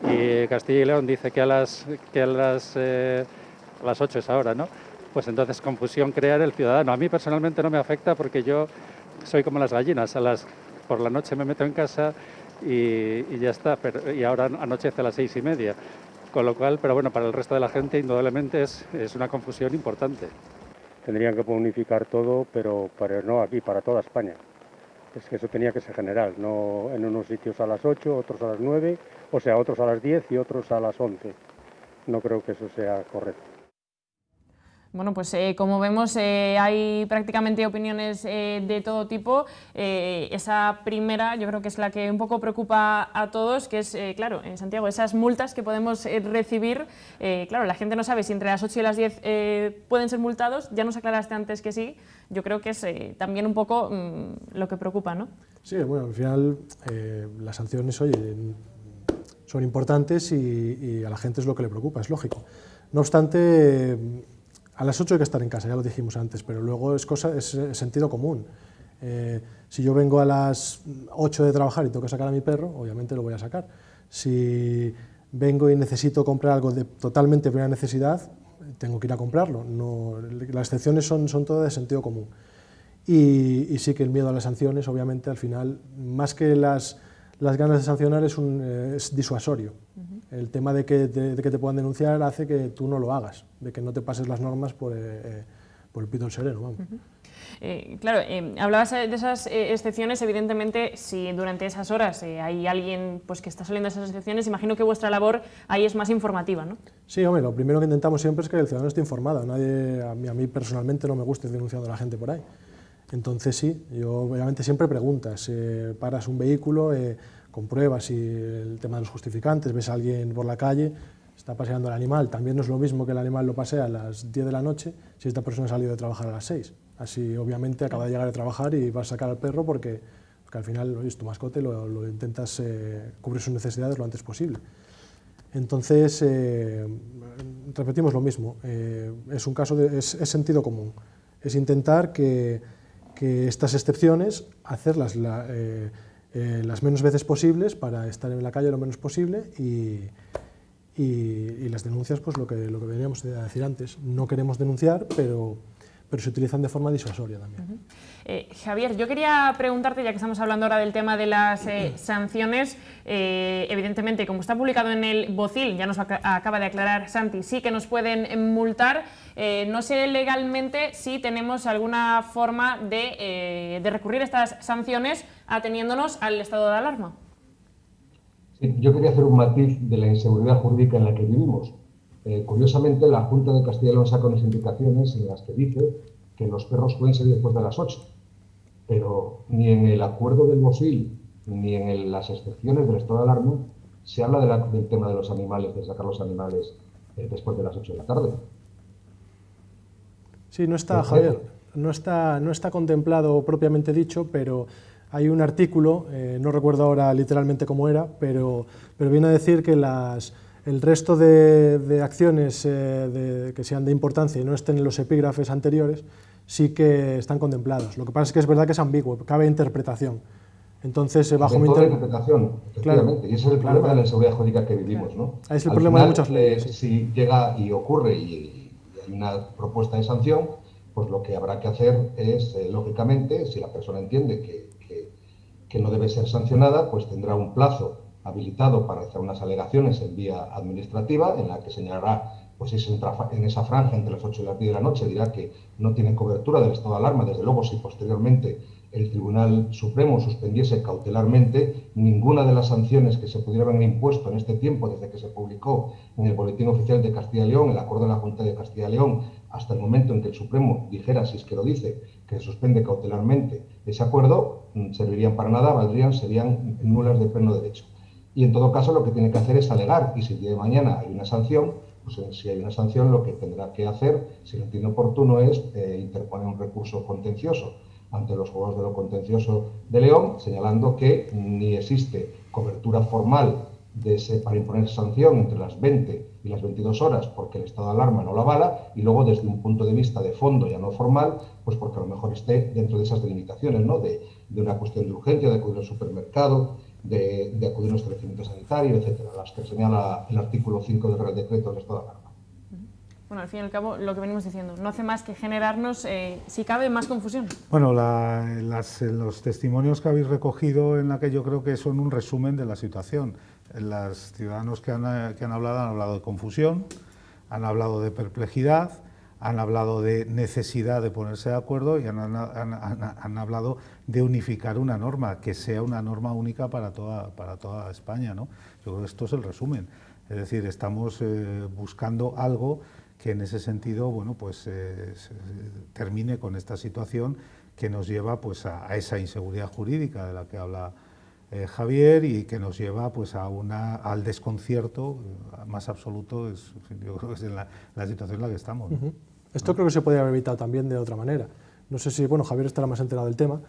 y Castilla y León dice que a las 8 es ahora, ¿no? Pues entonces confusión crear el ciudadano. A mí personalmente no me afecta porque yo soy como las gallinas, por la noche me meto en casa y ya está, y ahora anochece a las 6:30, con lo cual, pero bueno, para el resto de la gente indudablemente es una confusión importante. Tendrían que unificar todo, pero no aquí, para toda España. Es que eso tenía que ser general, no en unos sitios a las 8, otros a las 9, o sea, otros a las 10 y otros a las 11. No creo que eso sea correcto. Bueno, pues como vemos hay prácticamente opiniones de todo tipo. Esa primera yo creo que es la que un poco preocupa a todos, que es, claro, en Santiago, esas multas que podemos recibir. Claro, la gente no sabe si entre las 8 y las 10 pueden ser multados. Ya nos aclaraste antes que sí. Yo creo que es también un poco lo que preocupa, ¿no? Sí, bueno, al final las sanciones, oye, son importantes y a la gente es lo que le preocupa, es lógico. No obstante, a las 8 hay que estar en casa, ya lo dijimos antes, pero luego es sentido común. Si yo vengo a las 8 de trabajar y tengo que sacar a mi perro, obviamente lo voy a sacar. Si vengo y necesito comprar algo de totalmente primera necesidad, tengo que ir a comprarlo. No, las excepciones son todas de sentido común. Y sí que el miedo a las sanciones, obviamente, al final, más que las ganas de sancionar, es disuasorio. El tema de que te puedan denunciar hace que tú no lo hagas, de que no te pases las normas por el pito del sereno, vamos. Claro, hablabas de esas excepciones. Evidentemente, si durante esas horas hay alguien pues, que está saliendo de esas excepciones, imagino que vuestra labor ahí es más informativa, ¿no? Sí, hombre, lo primero que intentamos siempre es que el ciudadano esté informado. A mí personalmente no me gusta ir denunciando a la gente por ahí. Entonces sí, yo obviamente siempre preguntas, paras un vehículo, compruebas si el tema de los justificantes, ves a alguien por la calle, está paseando el animal, también no es lo mismo que el animal lo pasea a las 10 de la noche si esta persona ha salido de trabajar a las 6. Así, obviamente, acaba de llegar a trabajar y vas a sacar al perro porque al final es tu mascote, lo intentas cubrir sus necesidades lo antes posible. Entonces, repetimos lo mismo, es un caso es sentido común, es intentar que estas excepciones hacerlas las menos veces posibles para estar en la calle lo menos posible y las denuncias, pues lo que veníamos a decir antes, no queremos denunciar, pero se utilizan de forma disuasoria también. Javier, yo quería preguntarte, ya que estamos hablando ahora del tema de las sanciones, evidentemente, como está publicado en el BOCIL, ya nos acaba de aclarar Santi, sí que nos pueden multar. No sé legalmente si tenemos alguna forma de recurrir a estas sanciones ateniéndonos al estado de alarma. Sí, yo quería hacer un matiz de la inseguridad jurídica en la que vivimos. Curiosamente, la Junta de Castilla y León saca unas indicaciones en las que dice que los perros pueden salir después de las 8, pero ni en el acuerdo del BOCIL ni en las excepciones del estado de alarma se habla del tema de los animales, de sacar los animales después de las 8 de la tarde. Sí, no está, Javier, no está contemplado propiamente dicho, pero hay un artículo, no recuerdo ahora literalmente cómo era, pero viene a decir que el resto de acciones que sean de importancia y no estén en los epígrafes anteriores, sí que están contemplados. Lo que pasa es que es verdad que es ambiguo, cabe interpretación. Entonces, bajo mi interpretación, efectivamente, y ese es el problema de la inseguridad jurídica que vivimos, ¿no? Es el problema de muchas leyes. Si llega y ocurre y hay una propuesta de sanción, pues lo que habrá que hacer es, lógicamente, si la persona entiende que no debe ser sancionada, pues tendrá un plazo habilitado para hacer unas alegaciones en vía administrativa, en la que señalará, pues si en esa franja entre las 8 y las 10 de la noche, dirá que no tiene cobertura del estado de alarma. Desde luego, si posteriormente el Tribunal Supremo suspendiese cautelarmente, ninguna de las sanciones que se pudieran haber impuesto en este tiempo, desde que se publicó en el Boletín Oficial de Castilla y León, el acuerdo de la Junta de Castilla y León, hasta el momento en que el Supremo dijera, si es que lo dice, que se suspende cautelarmente ese acuerdo, servirían para nada, serían nulas de pleno derecho. Y en todo caso lo que tiene que hacer es alegar, y si el día de mañana hay una sanción, pues si hay una sanción lo que tendrá que hacer, si lo entiende oportuno, es interponer un recurso contencioso ante los juzgados de lo contencioso de León, señalando que ni existe cobertura formal para imponer sanción entre las 20 y las 22 horas porque el estado de alarma no lo avala, y luego desde un punto de vista de fondo ya no formal, pues porque a lo mejor esté dentro de esas delimitaciones, ¿no? de una cuestión de urgencia, de acudir al supermercado, de acudir a un establecimiento sanitario, etcétera, las que señala el artículo 5 del Real Decreto del estado de alarma. Bueno, al fin y al cabo, lo que venimos diciendo, no hace más que generarnos, si cabe, más confusión. Bueno, los testimonios que habéis recogido en la que yo creo que son un resumen de la situación. Los ciudadanos que han hablado de confusión, han hablado de perplejidad, han hablado de necesidad de ponerse de acuerdo y han hablado de unificar una norma, que sea una norma única para toda España, ¿no? Yo creo que esto es el resumen. Es decir, estamos buscando algo que en ese sentido, bueno, pues termine con esta situación que nos lleva pues a esa inseguridad jurídica de la que habla Javier, y que nos lleva pues al desconcierto más absoluto. Yo creo que es en la situación en la que estamos, ¿no? Esto creo que se podría haber evitado también de otra manera. No sé si, bueno, Javier estará más enterado del tema,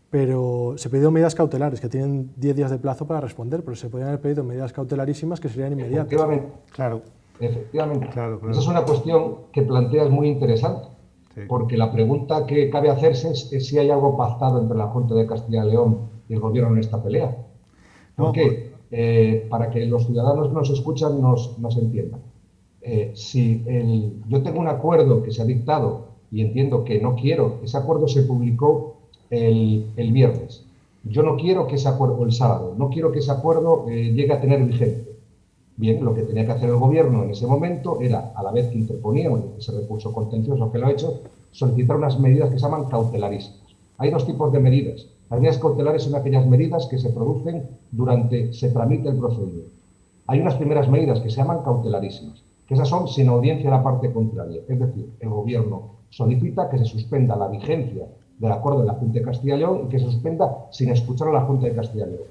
pero se pidieron medidas cautelares, que tienen 10 días de plazo para responder, pero se podrían haber pedido medidas cautelarísimas que serían inmediatas. Efectivamente. Claro. Efectivamente. Claro. Esa es una cuestión que planteas muy interesante, sí, porque la pregunta que cabe hacerse es si hay algo pactado entre la Junta de Castilla y León y el Gobierno en esta pelea. ¿Por qué? Para que los ciudadanos que nos escuchan nos entiendan. Yo tengo un acuerdo que se ha dictado y entiendo que no quiero, ese acuerdo se publicó el viernes. Yo no quiero que ese acuerdo, el sábado, no quiero que ese acuerdo llegue a tener vigencia. Bien, lo que tenía que hacer el Gobierno en ese momento era, a la vez que interponíamos ese recurso contencioso que lo ha hecho, solicitar unas medidas que se llaman cautelarísimas. Hay dos tipos de medidas. Las medidas cautelares son aquellas medidas que se producen durante se tramita el procedimiento. Hay unas primeras medidas que se llaman cautelarísimas, que esas son sin audiencia de la parte contraria. Es decir, el Gobierno solicita que se suspenda la vigencia del acuerdo de la Junta de Castilla y León y que se suspenda sin escuchar a la Junta de Castilla y León.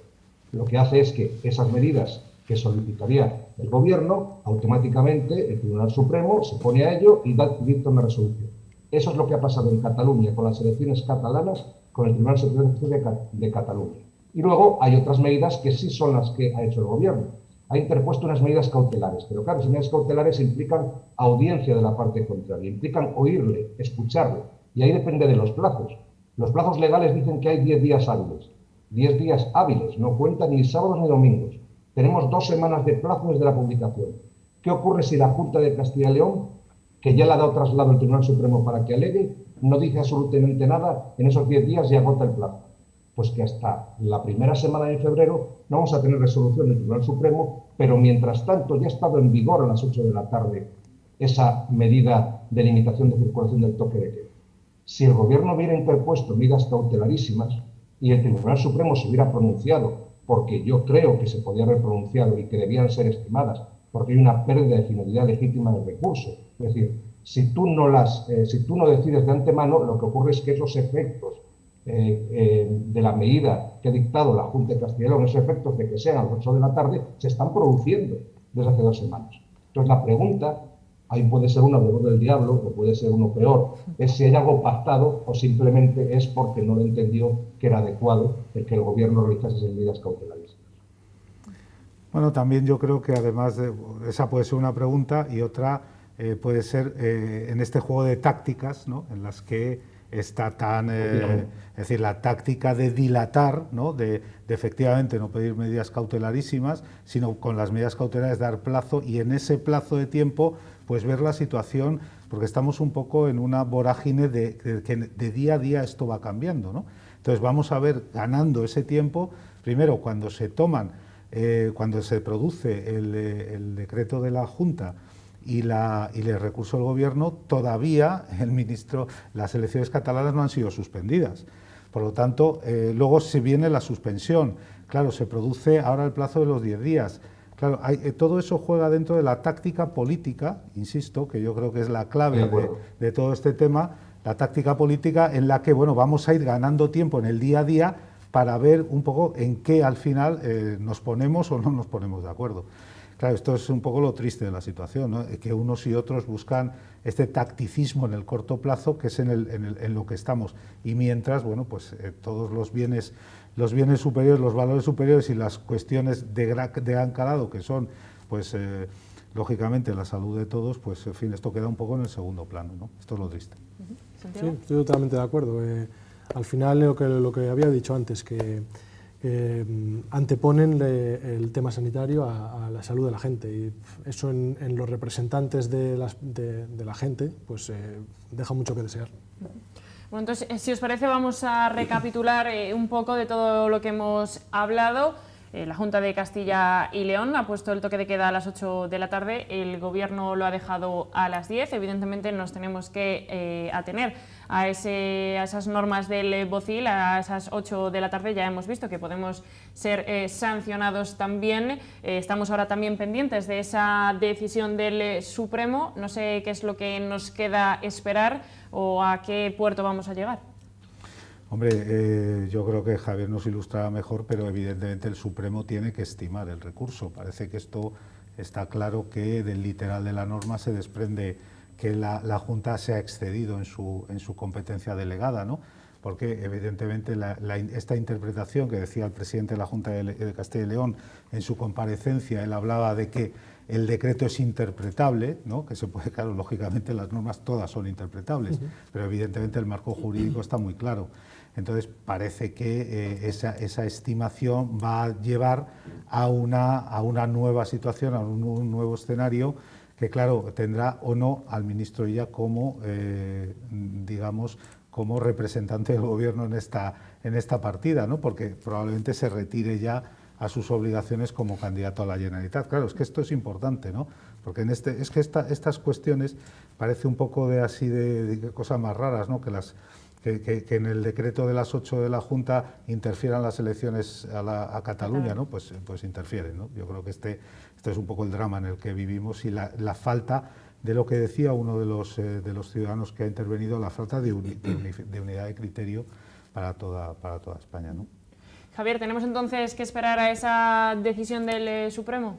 Lo que hace es que esas medidas que solicitaría el Gobierno, automáticamente el Tribunal Supremo se pone a ello y dicta una resolución. Eso es lo que ha pasado en Cataluña con las elecciones catalanas, con el Tribunal Superior de Justicia de Cataluña. Y luego hay otras medidas que sí son las que ha hecho el gobierno. Ha interpuesto unas medidas cautelares, pero claro, esas medidas cautelares implican audiencia de la parte contraria, implican oírle, escucharle, y ahí depende de los plazos. Los plazos legales dicen que hay 10 días hábiles. 10 días hábiles, no cuentan ni sábados ni domingos. Tenemos 2 semanas de plazo desde la publicación. ¿Qué ocurre si la Junta de Castilla y León, que ya le ha dado traslado al Tribunal Supremo para que alegue, no dice absolutamente nada en esos 10 días y agota el plazo? Pues que hasta la primera semana de febrero no vamos a tener resolución del Tribunal Supremo, pero mientras tanto ya ha estado en vigor a las 8 de la tarde esa medida de limitación de circulación del toque de queda. Si el Gobierno hubiera interpuesto medidas cautelarísimas y el Tribunal Supremo se hubiera pronunciado, porque yo creo que se podía haber pronunciado y que debían ser estimadas, porque hay una pérdida de finalidad legítima del recurso. Es decir, si tú no decides de antemano, lo que ocurre es que esos efectos de la medida que ha dictado la Junta de Castilla y León, esos efectos de que sean a las 8 de la tarde, se están produciendo desde hace 2 semanas. Entonces la pregunta, ahí puede ser un abogado del diablo o puede ser uno peor, es si hay algo pactado o simplemente es porque no le entendió que era adecuado el que el Gobierno realizase esas medidas cautelares. Bueno, también yo creo que además de esa puede ser una pregunta y otra puede ser en este juego de tácticas, ¿no?, en las que está tan, es decir, la táctica de dilatar, ¿no?, de efectivamente no pedir medidas cautelarísimas, sino con las medidas cautelares dar plazo y en ese plazo de tiempo pues ver la situación, porque estamos un poco en una vorágine de día a día esto va cambiando, ¿no? Entonces vamos a ver ganando ese tiempo, primero cuando se toman, cuando se produce el decreto de la Junta y el recurso del Gobierno, todavía las elecciones catalanas no han sido suspendidas. Por lo tanto, luego se viene la suspensión. Claro, se produce ahora el plazo de los 10 días. Claro, todo eso juega dentro de la táctica política, insisto, que yo creo que es la clave de todo este tema, la táctica política en la que, bueno, vamos a ir ganando tiempo en el día a día para ver un poco en qué al final nos ponemos o no nos ponemos de acuerdo. Claro, esto es un poco lo triste de la situación, ¿no?, que unos y otros buscan este tacticismo en el corto plazo, que es en lo que estamos. Y mientras, bueno, pues todos los bienes superiores, los valores superiores y las cuestiones de gran calado, que son, pues, lógicamente, la salud de todos, pues, en fin, esto queda un poco en el segundo plano, ¿no? Esto es lo triste. Sí, estoy totalmente de acuerdo. Al final, lo que había dicho antes, que anteponen el tema sanitario a la salud de la gente, y eso en los representantes de la gente pues deja mucho que desear. Bueno, entonces, si os parece, vamos a recapitular un poco de todo lo que hemos hablado. La Junta de Castilla y León ha puesto el toque de queda a las 8 de la tarde, el Gobierno lo ha dejado a las 10, evidentemente nos tenemos que atener a esas normas del BOCIL, a esas 8 de la tarde ya hemos visto que podemos ser sancionados también. Estamos ahora también pendientes de esa decisión del Supremo, no sé qué es lo que nos queda esperar o a qué puerto vamos a llegar. Hombre, yo creo que Javier nos ilustrará mejor, pero evidentemente el Supremo tiene que estimar el recurso. Parece que esto está claro que del literal de la norma se desprende que la Junta se ha excedido en su competencia delegada, ¿no? Porque evidentemente esta interpretación que decía el presidente de la Junta de Castilla y León en su comparecencia, él hablaba de que el decreto es interpretable, ¿no?, que se puede, claro, lógicamente las normas todas son interpretables, pero evidentemente el marco jurídico está muy claro. Entonces parece que esa estimación va a llevar a una nueva situación, a un nuevo escenario que, claro, tendrá o no al ministro Illa como, digamos, como representante del Gobierno en esta partida, ¿no?, porque probablemente se retire ya a sus obligaciones como candidato a la Generalitat. Claro, es que esto es importante, ¿no?, porque es que estas cuestiones parece un poco de cosas más raras, ¿no?, que en el decreto de las 8 de la Junta interfieran las elecciones a Cataluña, ¿no? Pues interfieren, ¿no? Yo creo que este es un poco el drama en el que vivimos y la falta de lo que decía uno de los ciudadanos que ha intervenido, la falta de unidad de criterio para toda España, ¿no? Javier, ¿tenemos entonces que esperar a esa decisión del Supremo?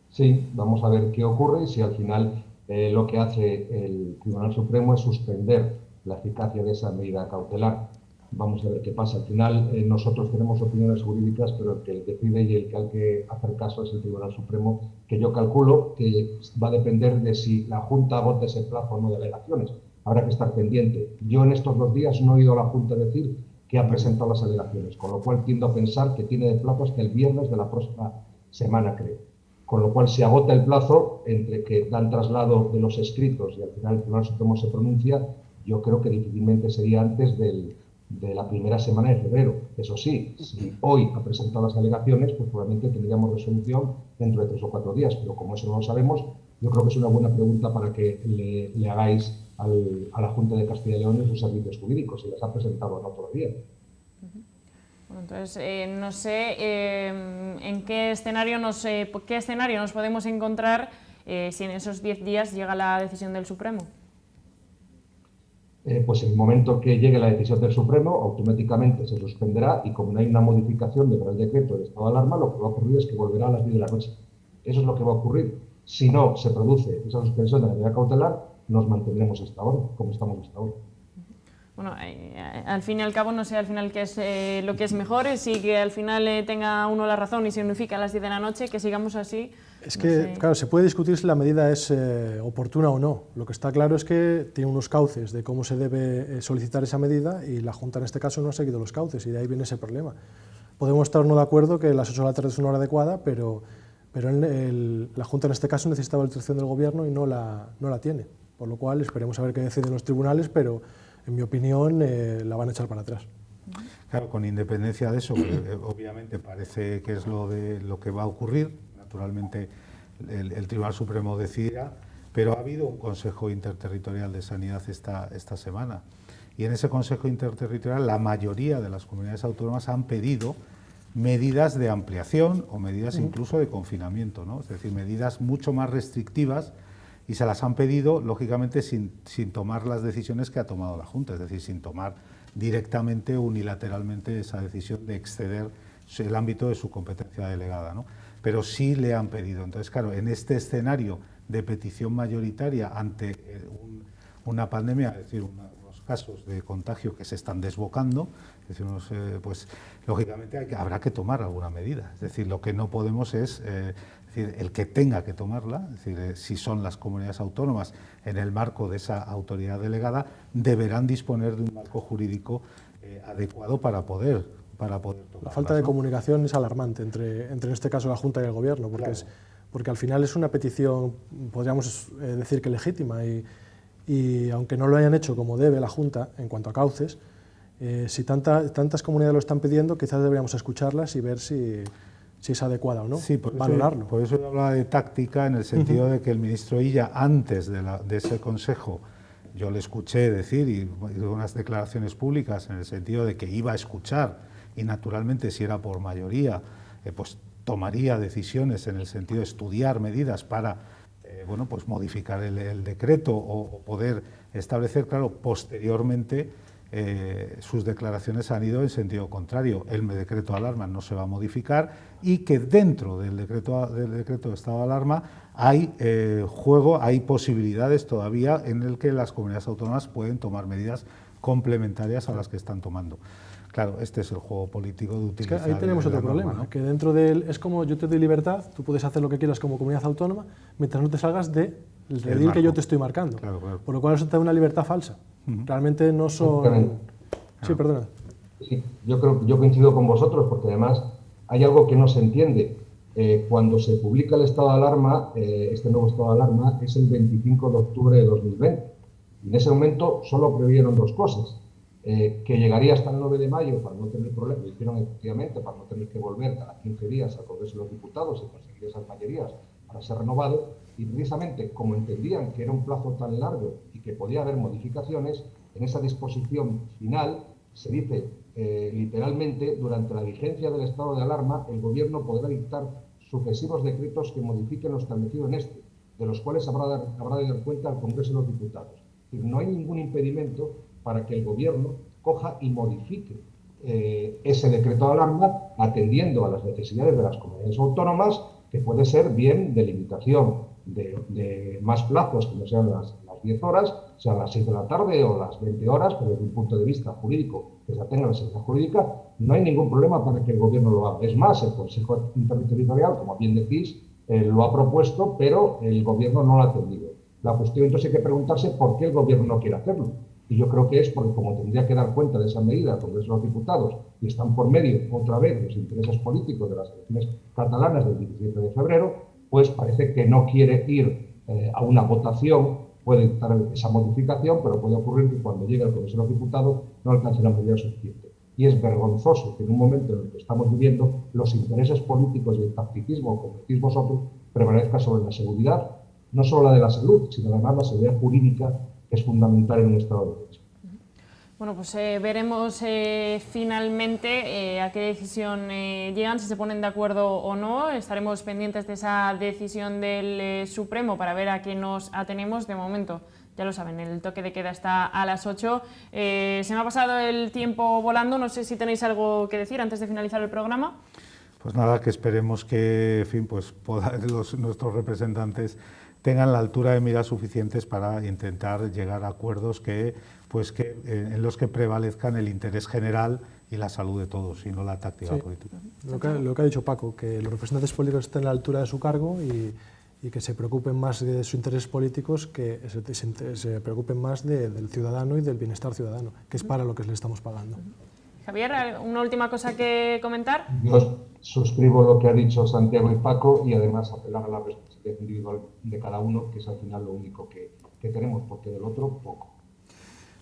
Sí, vamos a ver qué ocurre y si al final lo que hace el Tribunal Supremo es suspender la eficacia de esa medida cautelar. Vamos a ver qué pasa. Al final, nosotros tenemos opiniones jurídicas, pero el que decide y el que hay que hacer caso es el Tribunal Supremo, que yo calculo que va a depender de si la Junta vota ese plazo o no de alegaciones. Habrá que estar pendiente. Yo en estos 2 días no he oído a la Junta decir que ha presentado las alegaciones, con lo cual tiendo a pensar que tiene de plazo hasta el viernes de la próxima semana, creo. Con lo cual, si agota el plazo entre que dan traslado de los escritos y al final el Tribunal Supremo se pronuncia, yo creo que difícilmente sería antes de la primera semana de febrero. Eso sí, si hoy ha presentado las alegaciones, pues probablemente tendríamos resolución dentro de 3 o 4 días, pero como eso no lo sabemos, yo creo que es una buena pregunta para que le hagáis a la Junta de Castilla y León y sus servicios jurídicos, si las ha presentado o no todavía. Bueno, entonces, no sé en qué escenario nos podemos encontrar si en esos 10 días llega la decisión del Supremo. Pues en el momento que llegue la decisión del Supremo, automáticamente se suspenderá y como no hay una modificación del Real Decreto de estado de alarma, lo que va a ocurrir es que volverá a las 10 de la noche. Eso es lo que va a ocurrir. Si no se produce esa suspensión de la medida cautelar, nos mantendremos hasta ahora, como estamos hasta ahora. Bueno, al fin y al cabo, no sé al final qué es lo que es mejor, si que al final tenga uno la razón y se unifique a las 10 de la noche, que sigamos así. Es que, claro, se puede discutir si la medida es oportuna o no. Lo que está claro es que tiene unos cauces de cómo se debe solicitar esa medida y la Junta en este caso no ha seguido los cauces y de ahí viene ese problema. Podemos estar no de acuerdo que las 8 de la tarde es una hora adecuada, pero la Junta en este caso necesitaba la dirección del Gobierno y no la tiene. Por lo cual esperemos a ver qué deciden los tribunales, pero en mi opinión la van a echar para atrás. Claro, con independencia de eso, que obviamente parece que es lo que va a ocurrir, naturalmente el Tribunal Supremo decidirá, pero ha habido un Consejo Interterritorial de Sanidad esta semana y en ese Consejo Interterritorial la mayoría de las comunidades autónomas han pedido medidas de ampliación o medidas incluso de confinamiento, ¿no? Es decir, medidas mucho más restrictivas y se las han pedido, lógicamente, sin tomar las decisiones que ha tomado la Junta, es decir, sin tomar directamente, unilateralmente, esa decisión de exceder el ámbito de su competencia delegada, ¿no? Pero sí le han pedido. Entonces, claro, en este escenario de petición mayoritaria ante una pandemia, es decir, unos casos de contagio que se están desbocando, es decir, pues lógicamente habrá que tomar alguna medida. Es decir, lo que no podemos es decir, el que tenga que tomarla, es decir, si son las comunidades autónomas en el marco de esa autoridad delegada, deberán disponer de un marco jurídico adecuado para poder tomarlas, la falta de comunicación es alarmante entre en este caso la Junta y el Gobierno, porque, claro, porque al final es una petición, podríamos decir que legítima, y aunque no lo hayan hecho como debe la Junta en cuanto a cauces, si tantas comunidades lo están pidiendo, quizás deberíamos escucharlas y ver si es adecuada o no, sí, valorarlo. Por eso yo hablaba de táctica en el sentido de que el ministro Illa, antes de ese consejo, yo le escuché decir, y unas declaraciones públicas en el sentido de que iba a escuchar, y naturalmente si era por mayoría, pues tomaría decisiones en el sentido de estudiar medidas para bueno, pues modificar el decreto o poder establecer, claro, posteriormente sus declaraciones han ido en sentido contrario. El decreto de alarma no se va a modificar y que dentro del decreto de estado de alarma hay hay posibilidades todavía en el que las comunidades autónomas pueden tomar medidas complementarias a las que están tomando. Claro, este es el juego político de utilizar. Es que ahí tenemos otro problema, ¿no? Que dentro de él es como yo te doy libertad, tú puedes hacer lo que quieras como comunidad autónoma, mientras no te salgas del redil que yo te estoy marcando. Claro, claro. Por lo cual eso te da una libertad falsa. Realmente no son... Sí, perdona. Sí, yo coincido con vosotros, porque además hay algo que no se entiende. Cuando se publica el estado de alarma, este nuevo estado de alarma, es el 25 de octubre de 2020. Y en ese momento solo previeron 2 cosas. Que llegaría hasta el 9 de mayo para no tener problemas, lo hicieron efectivamente para no tener que volver cada 15 días al Congreso de los Diputados y conseguir esas mayorías para ser renovado, y precisamente como entendían que era un plazo tan largo y que podía haber modificaciones, en esa disposición final se dice literalmente, durante la vigencia del estado de alarma, el Gobierno podrá dictar sucesivos decretos que modifiquen lo establecido en este, de los cuales habrá de dar cuenta al Congreso de los Diputados. Es decir, no hay ningún impedimento para que el Gobierno coja y modifique ese decreto de alarma atendiendo a las necesidades de las comunidades autónomas, que puede ser bien de limitación de más plazos, que no sean las 10 horas, sean las 6 de la tarde o las 20 horas, pero desde un punto de vista jurídico, que se tenga la seguridad jurídica, no hay ningún problema para que el Gobierno lo haga. Es más, el Consejo Interterritorial, como bien decís, lo ha propuesto, pero el Gobierno no lo ha atendido. La cuestión entonces hay que preguntarse por qué el Gobierno no quiere hacerlo. Y yo creo que es porque, como tendría que dar cuenta de esa medida el Congreso de los Diputados y están por medio, otra vez, los intereses políticos de las elecciones catalanas del 17 de febrero, pues parece que no quiere ir a una votación, puede dictar esa modificación, pero puede ocurrir que cuando llegue al Congreso de los Diputados no alcance la mayoría suficiente. Y es vergonzoso que en un momento en el que estamos viviendo los intereses políticos y el tacticismo, como decís vosotros, prevalezca sobre la seguridad, no solo la de la salud, sino además la seguridad jurídica, que es fundamental en un Estado de Derecho. Bueno, pues veremos finalmente a qué decisión llegan, si se ponen de acuerdo o no. Estaremos pendientes de esa decisión del Supremo para ver a qué nos atenemos. De momento, ya lo saben, el toque de queda está a las 8. Se me ha pasado el tiempo volando, no sé si tenéis algo que decir antes de finalizar el programa. Pues nada, que esperemos que, en fin, pues nuestros representantes tengan la altura de miras suficientes para intentar llegar a acuerdos en los que prevalezcan el interés general y la salud de todos, y no la táctica política. Lo que ha dicho Paco, que los representantes políticos estén a la altura de su cargo y que se preocupen más de sus intereses políticos, que se preocupen más del ciudadano y del bienestar ciudadano, que es para lo que les estamos pagando. Javier, ¿una última cosa que comentar? Yo suscribo lo que ha dicho Santiago y Paco y además apelar a la responsabilidad individual de cada uno, que es al final lo único que tenemos, porque del otro poco.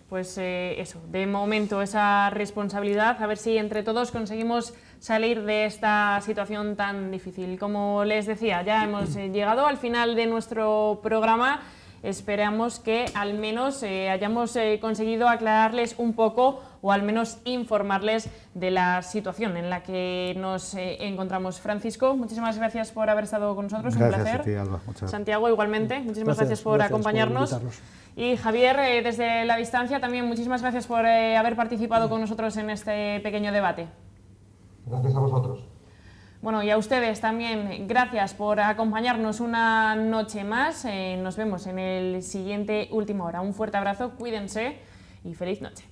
Pues eso, de momento esa responsabilidad, a ver si entre todos conseguimos salir de esta situación tan difícil. Como les decía, ya hemos llegado al final de nuestro programa. Esperamos que al menos hayamos conseguido aclararles un poco o al menos informarles de la situación en la que nos encontramos. Francisco, muchísimas gracias por haber estado con nosotros, Gracias un placer. a ti, Alba. Muchas Santiago, igualmente, muchísimas gracias por acompañarnos. Y Javier, desde la distancia también muchísimas gracias por haber participado con nosotros en este pequeño debate. Gracias a vosotros. Bueno, y a ustedes también, gracias por acompañarnos una noche más. Nos vemos en el siguiente Última Hora. Un fuerte abrazo, cuídense y feliz noche.